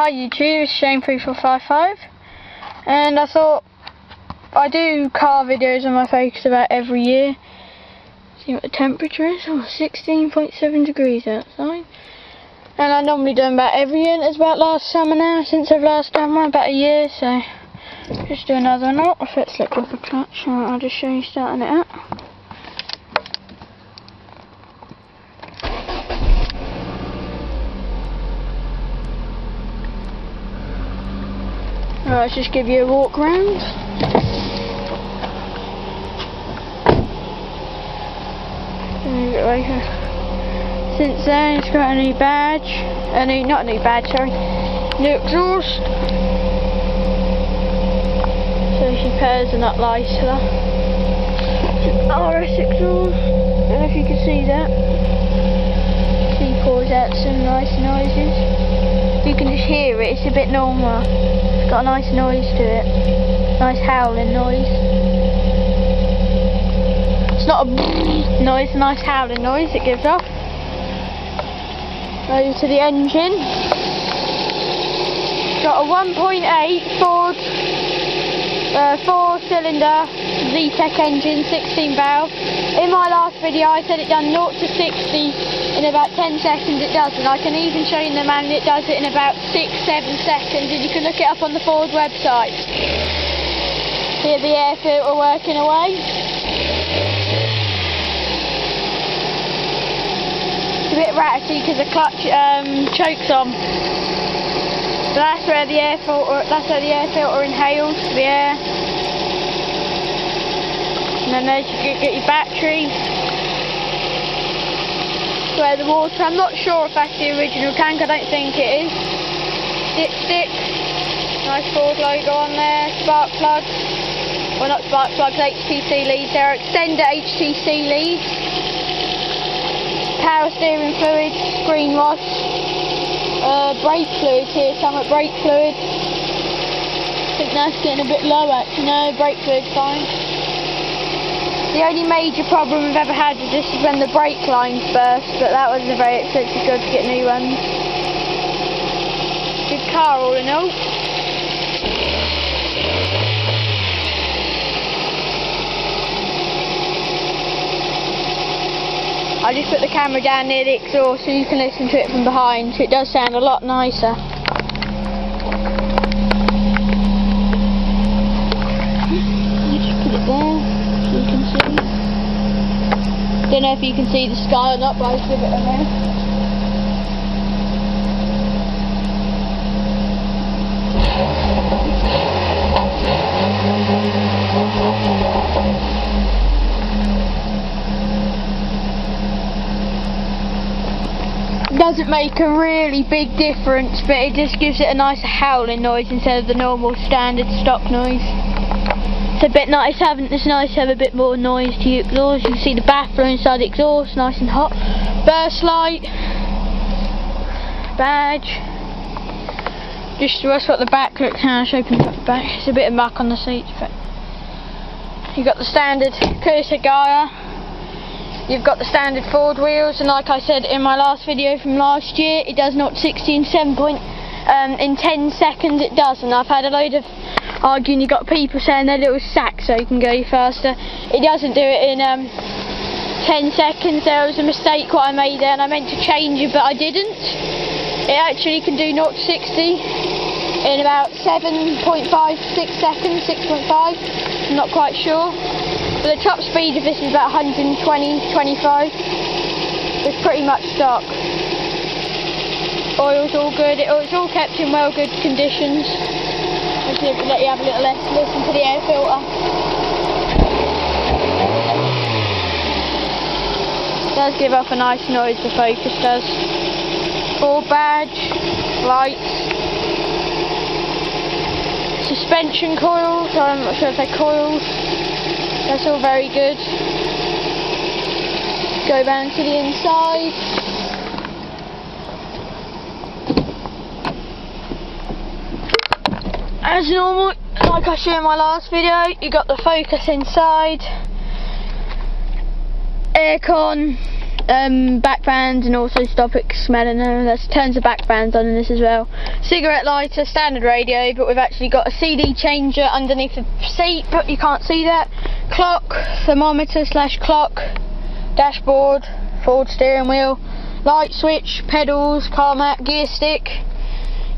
Hi YouTube, it's Shane3455, and I thought I do car videos on my Focus about every year. See what the temperature is. 16.7 degrees outside. And I normally do them about every year, and it's about last summer now since I've last done one, about a year, so just do another one. Oh, if it slipped off a clutch, I'll just show you starting it up. Right, let's just give you a walk round. Since then it's got a new badge, not a new badge, sorry, new exhaust. So she pairs and that lighter. RS exhaust, I don't know if you can see that. She pours out some nice noises. You can just hear it, it's a bit normal. It's got a nice noise to it. Nice howling noise. It's not a noise, a nice howling noise it gives off. Over to the engine. Got a 1.8 Ford 4-cylinder Z-Tech engine, 16 valve. In my last video I said it done 0 to 60 in about 10 seconds. It does, and I can even show you in the manual it does it in about 6-7 seconds, and you can look it up on the Ford website. Hear the air filter working away. It's a bit ratty because the clutch chokes on. So that's where the air filter inhales the air. And then there's you get your battery. Where the water, I'm not sure if that's the original tank, I don't think it is. Dipstick, nice Ford logo on there, spark plugs, well not spark plugs, HTC leads, they're extender HTC leads. Power steering fluid, screen wash, brake fluid here, some at brake fluid. I think that's getting a bit low actually, no, brake fluid's fine. The only major problem we've ever had with this is when the brake lines burst, but that wasn't a very expensive job to get new ones. Good car all in all. I just put the camera down near the exhaust so you can listen to it from behind, so it does sound a lot nicer. Just put it there. You can see. Don't know if you can see the sky or not, but I'll just give it a minute. It doesn't make a really big difference, but it just gives it a nice howling noise instead of the normal standard stock noise. It's a bit nice it's nice to have a bit more noise to your exhaust. You can see the baffler inside the exhaust, nice and hot. Burst light, badge. Just that's what the back looks like. I'll show you the back. It's a bit of muck on the seats, but you've got the standard Ghia. You've got the standard Ford wheels, and like I said in my last video from last year, it does 0 to 60 in 10 seconds. It does, and I've had a load of arguing. You got people saying they're little sacks so you can go faster. It doesn't do it in 10 seconds. There was a mistake what I made there, and I meant to change it, but I didn't. It actually can do 0 to 60 in about 7.5 to 6 seconds, 6.5. I'm not quite sure. But the top speed of this is about 120, 25. It's pretty much stock. Oil's all good. It's all kept in well good conditions. Let you have a little listen to the air filter. It does give off a nice noise, the Focus does. Ford badge, lights, suspension coils, I'm not sure if they're coils. That's all very good. Go down to the inside. As normal, like I showed in my last video, you got the Focus inside, aircon, back fans and also stop it smelling. There's tons of back fans on in this as well. Cigarette lighter, standard radio, but we've actually got a CD changer underneath the seat, but you can't see that. Clock, thermometer / clock, dashboard, forward steering wheel, light switch, pedals, car mat, gear stick.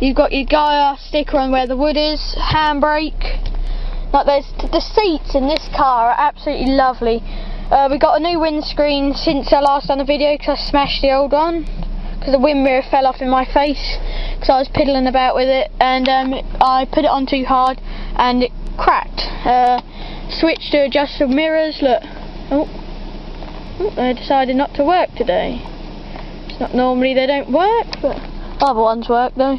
You've got your Ghia sticker on where the wood is, handbrake. Like the seats in this car are absolutely lovely. We got a new windscreen since I last done a video because I smashed the old one because the wind mirror fell off in my face because I was piddling about with it, and I put it on too hard and it cracked. Switch to adjustable mirrors. Look, they decided not to work today. It's not normally they don't work, but other ones work though.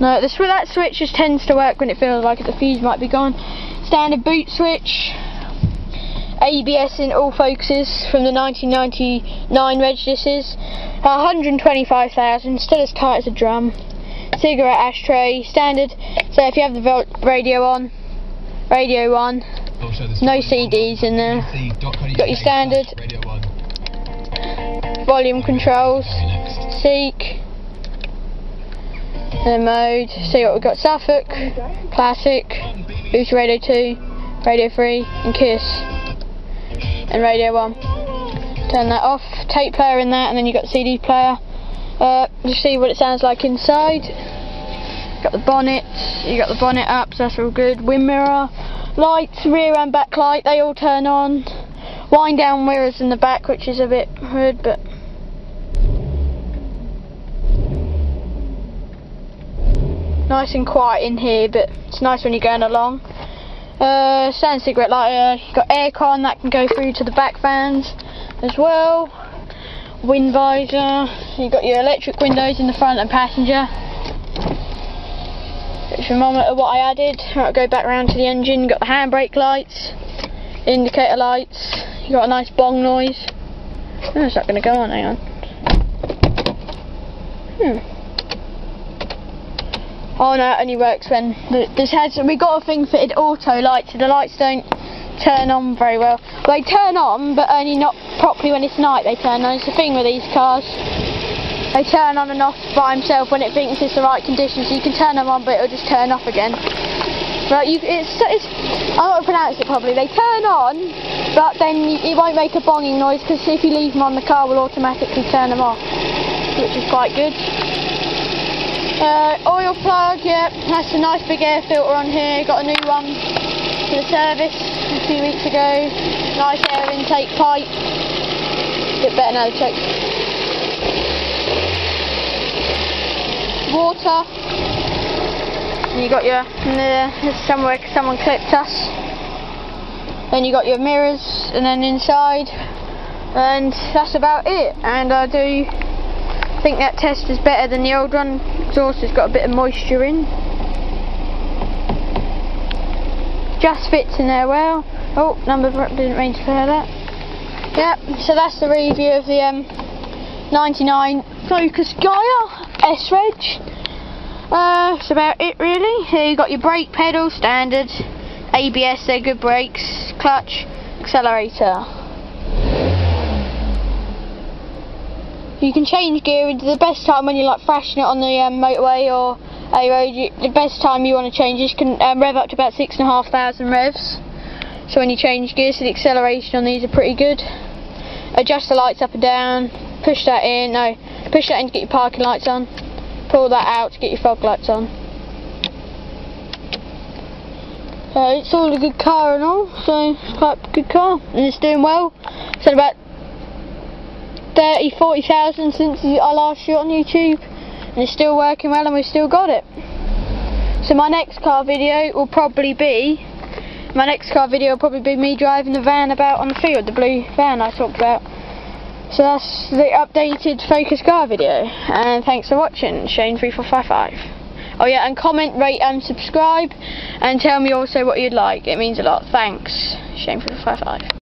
No, that switch just tends to work when it feels like the fuse might be gone. Standard boot switch. ABS in all focuses from the 1999 reg. This is 125,000, still as tight as a drum. Cigarette ashtray, standard. So if you have the radio on, no CDs in there. Got your standard volume controls, seek, and mode. See what we've got: Suffolk, Classic, Boost Radio 2, Radio 3, and Kiss. And Radio 1. Turn that off. Tape player in that, and then you got the CD player. Just see what it sounds like inside. Got the bonnet. You got the bonnet up, so that's all good. Wind mirror, lights, rear and back light, they all turn on. Wind down mirrors in the back, which is a bit weird, but nice and quiet in here. But it's nice when you're going along. Standard cigarette lighter, you've got aircon that can go through to the back fans as well. Wind visor, you've got your electric windows in the front and passenger. Thermometer, what I added. I'll go back around to the engine. You've got the handbrake lights, indicator lights, you've got a nice bong noise. Oh, it's not going to go on, hang on. Oh no, it only works when we got a thing fitted auto lights, so the lights don't turn on very well. They turn on, but only not properly when it's night. They turn on. It's the thing with these cars. They turn on and off by themselves when it thinks it's the right condition. So you can turn them on, but it'll just turn off again. But I don't know how to pronounce it properly. They turn on, but then it won't make a bonging noise because if you leave them on, the car will automatically turn them off, which is quite good. Oil plug, yeah, that's a nice big air filter on here. Got a new one for the service a few weeks ago. Nice air intake pipe. Bit better now to check. Water. And you got your somewhere someone clipped us. Then you got your mirrors, and then inside, and that's about it. And I do think that test is better than the old one. Exhaust has got a bit of moisture in. Just fits in there well. Oh, number didn't mean to clear that. Yep, so that's the review of the 99 Focus Ghia S-Reg. That's about it really. Here you got your brake pedal, standard. ABS, they're good brakes. Clutch, accelerator. You can change gear into the best time when you're like thrashing it on the motorway or a road. The best time you want to change is you can rev up to about 6,500 revs. So when you change gears, so the acceleration on these are pretty good. Adjust the lights up and down. Push that in. No, push that in to get your parking lights on. Pull that out to get your fog lights on. It's all a good car and all, so it's quite a good car, and it's doing well. It's at about 40,000 since I last shot on YouTube, and it's still working well, and we've still got it. So my next car video will probably be me driving the van about on the field, the blue van I talked about. So that's the updated Focus car video, and thanks for watching. Shane3455. Oh yeah, and comment, rate and subscribe, and tell me also what you'd like. It means a lot. Thanks. Shane3455.